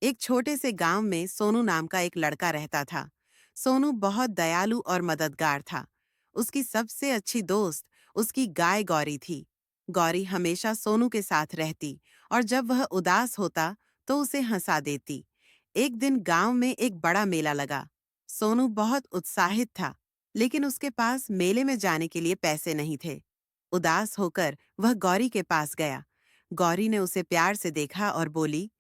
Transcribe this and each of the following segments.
एक छोटे से गांव में सोनू नाम का एक लड़का रहता था। सोनू बहुत दयालु और मददगार था। उसकी सबसे अच्छी दोस्त उसकी गाय गौरी थी। गौरी हमेशा सोनू के साथ रहती और जब वह उदास होता तो उसे हंसा देती। एक दिन गांव में एक बड़ा मेला लगा। सोनू बहुत उत्साहित था, लेकिन उसके पास मेले में जाने के लिए पैसे नहीं थे। उदास होकर वह गौरी के पास गया। गौरी ने उसे प्यार से देखा और बोली,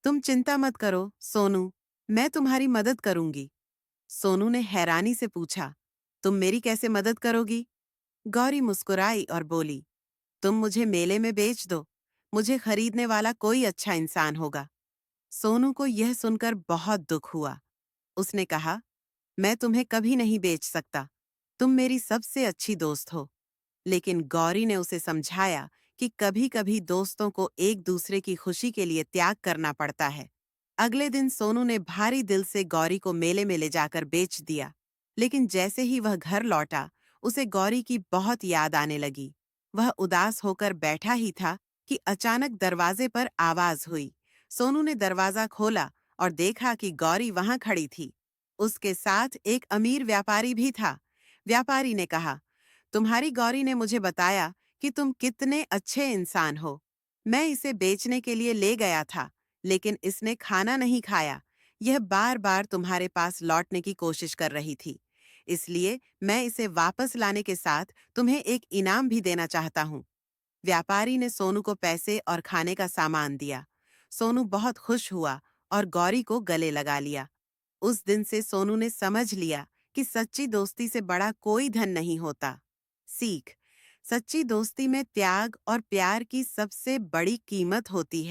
तुम चिंता मत करो सोनू, मैं तुम्हारी मदद करूंगी। सोनू ने हैरानी से पूछा, तुम मेरी कैसे मदद करोगी? गौरी मुस्कुराई और बोली, तुम मुझे मेले में बेच दो, मुझे खरीदने वाला कोई अच्छा इंसान होगा। सोनू को यह सुनकर बहुत दुख हुआ। उसने कहा, मैं तुम्हें कभी नहीं बेच सकता, तुम मेरी सबसे अच्छी दोस्त हो। लेकिन गौरी ने उसे समझाया कि कभी-कभी दोस्तों को एक दूसरे की खुशी के लिए त्याग करना पड़ता है। अगले दिन सोनू ने भारी दिल से गौरी को मेले में ले जाकर बेच दिया। लेकिन जैसे ही वह घर लौटा, उसे गौरी की बहुत याद आने लगी। वह उदास होकर बैठा ही था कि अचानक दरवाजे पर आवाज हुई। सोनू ने दरवाजा खोला और देखा कि गौरी वहां खड़ी थी। उसके साथ एक अमीर व्यापारी भी था। व्यापारी ने कहा, तुम्हारी गौरी ने मुझे बताया कि तुम कितने अच्छे इंसान हो। मैं इसे बेचने के लिए ले गया था, लेकिन इसने खाना नहीं खाया। यह बार-बार तुम्हारे पास लौटने की कोशिश कर रही थी। इसलिए मैं इसे वापस लाने के साथ तुम्हें एक इनाम भी देना चाहता हूँ। व्यापारी ने सोनू को पैसे और खाने का सामान दिया। सोनू बहुत खुश हुआ और गौरी को गले लगा लिया। उस दिन से सोनू ने समझ लिया कि सच्ची दोस्ती से बड़ा कोई धन नहीं होता। सीख: सच्ची दोस्ती में त्याग और प्यार की सबसे बड़ी कीमत होती है।